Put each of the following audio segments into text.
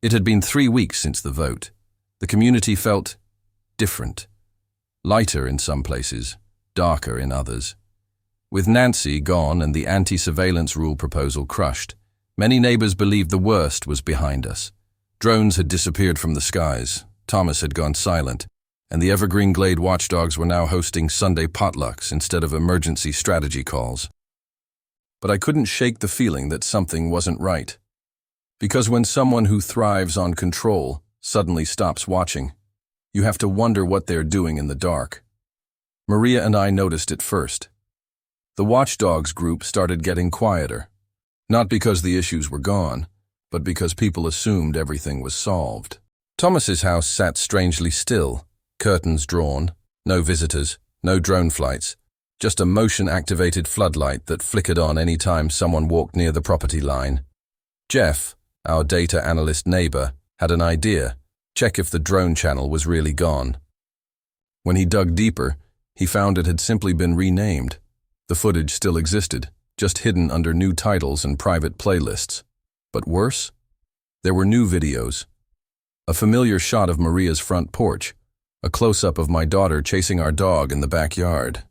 It had been 3 weeks since the vote. The community felt different. Lighter in some places, darker in others. With Nancy gone and the anti-surveillance rule proposal crushed, many neighbors believed the worst was behind us. Drones had disappeared from the skies, Thomas had gone silent, and the Evergreen Glade watchdogs were now hosting Sunday potlucks instead of emergency strategy calls. But I couldn't shake the feeling that something wasn't right. Because when someone who thrives on control suddenly stops watching, you have to wonder what they're doing in the dark. Maria and I noticed it first. The watchdogs group started getting quieter, not because the issues were gone, but because people assumed everything was solved. Thomas's house sat strangely still, curtains drawn, no visitors, no drone flights, just a motion-activated floodlight that flickered on any time someone walked near the property line. Jeff, our data analyst neighbor, had an idea: check if the drone channel was really gone. When he dug deeper, he found it had simply been renamed. The footage still existed, just hidden under new titles and private playlists. But worse? There were new videos. A familiar shot of Maria's front porch, a close-up of my daughter chasing our dog in the backyard.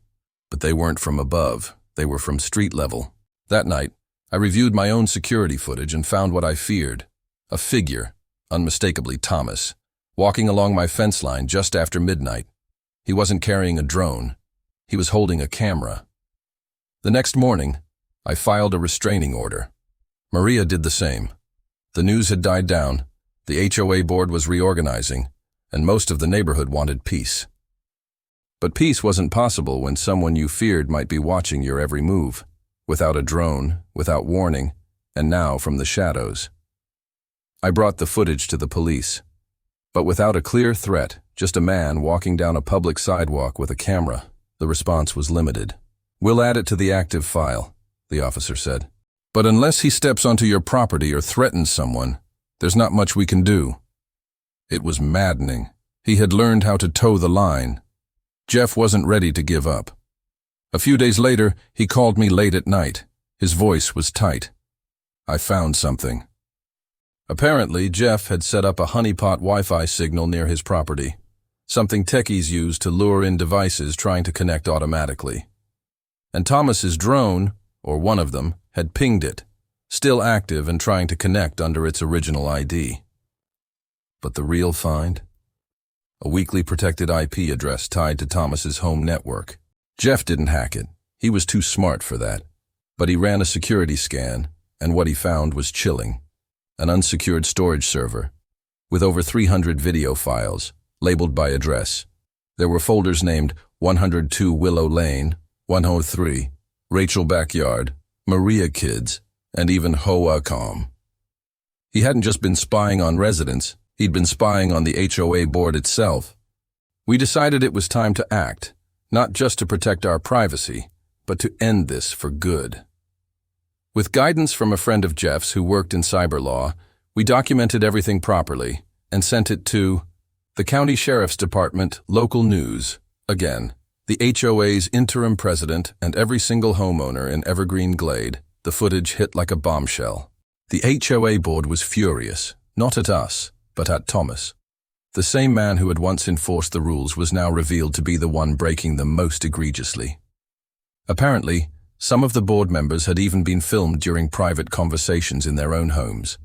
But they weren't from above, they were from street level. That night, I reviewed my own security footage and found what I feared: a figure, unmistakably Thomas, walking along my fence line just after midnight. He wasn't carrying a drone. He was holding a camera. The next morning, I filed a restraining order. Maria did the same. The news had died down, the HOA board was reorganizing, and most of the neighborhood wanted peace. But peace wasn't possible when someone you feared might be watching your every move, without a drone, without warning, and now from the shadows. I brought the footage to the police, but without a clear threat, just a man walking down a public sidewalk with a camera. The response was limited. "We'll add it to the active file," the officer said. "But unless he steps onto your property or threatens someone, there's not much we can do." It was maddening. He had learned how to toe the line. Jeff wasn't ready to give up. A few days later, he called me late at night. His voice was tight. "I found something." Apparently, Jeff had set up a honeypot Wi-Fi signal near his property, something techies use to lure in devices trying to connect automatically. And Thomas's drone, or one of them, had pinged it, still active and trying to connect under its original ID. But the real find? A weakly protected IP address tied to Thomas's home network. Jeff didn't hack it. He was too smart for that. But he ran a security scan, and what he found was chilling. An unsecured storage server, with over 300 video files, labeled by address. There were folders named 102 Willow Lane, 103, Rachel Backyard, Maria Kids, and even HOA. He hadn't just been spying on residents, he'd been spying on the HOA board itself. We decided it was time to act, not just to protect our privacy, but to end this for good. With guidance from a friend of Jeff's who worked in cyber law, we documented everything properly and sent it to the County Sheriff's Department, Local News, again, the HOA's interim president and every single homeowner in Evergreen Glade. The footage hit like a bombshell. The HOA board was furious, not at us, but at Thomas. The same man who had once enforced the rules was now revealed to be the one breaking them most egregiously. Apparently, some of the board members had even been filmed during private conversations in their own homes.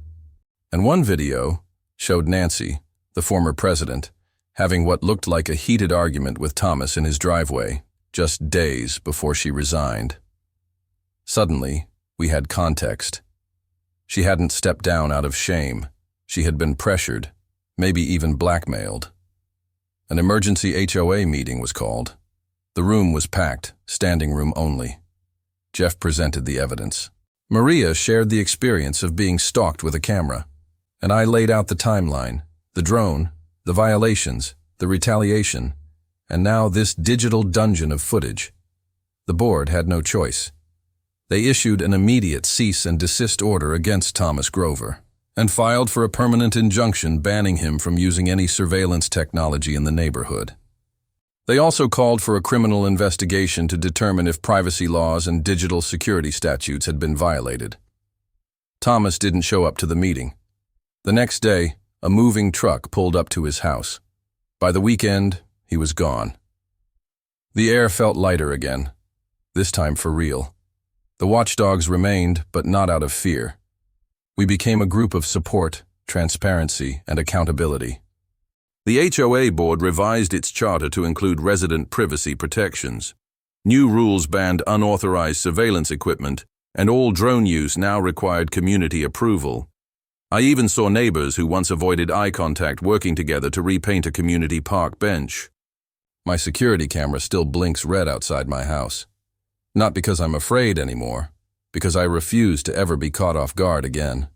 And one video showed Nancy, the former president, having what looked like a heated argument with Thomas in his driveway, just days before she resigned. Suddenly, we had context. She hadn't stepped down out of shame. She had been pressured, maybe even blackmailed. An emergency HOA meeting was called. The room was packed, standing room only. Jeff presented the evidence. Maria shared the experience of being stalked with a camera, and I laid out the timeline, the drone, the violations, the retaliation, and now this digital dungeon of footage. The board had no choice. They issued an immediate cease and desist order against Thomas Grover and filed for a permanent injunction banning him from using any surveillance technology in the neighborhood. They also called for a criminal investigation to determine if privacy laws and digital security statutes had been violated. Thomas didn't show up to the meeting. The next day, a moving truck pulled up to his house. By the weekend, he was gone. The air felt lighter again, this time for real. The watchdogs remained, but not out of fear. We became a group of support, transparency, and accountability. The HOA board revised its charter to include resident privacy protections. New rules banned unauthorized surveillance equipment, and all drone use now required community approval. I even saw neighbors who once avoided eye contact working together to repaint a community park bench. My security camera still blinks red outside my house. Not because I'm afraid anymore, because I refuse to ever be caught off guard again.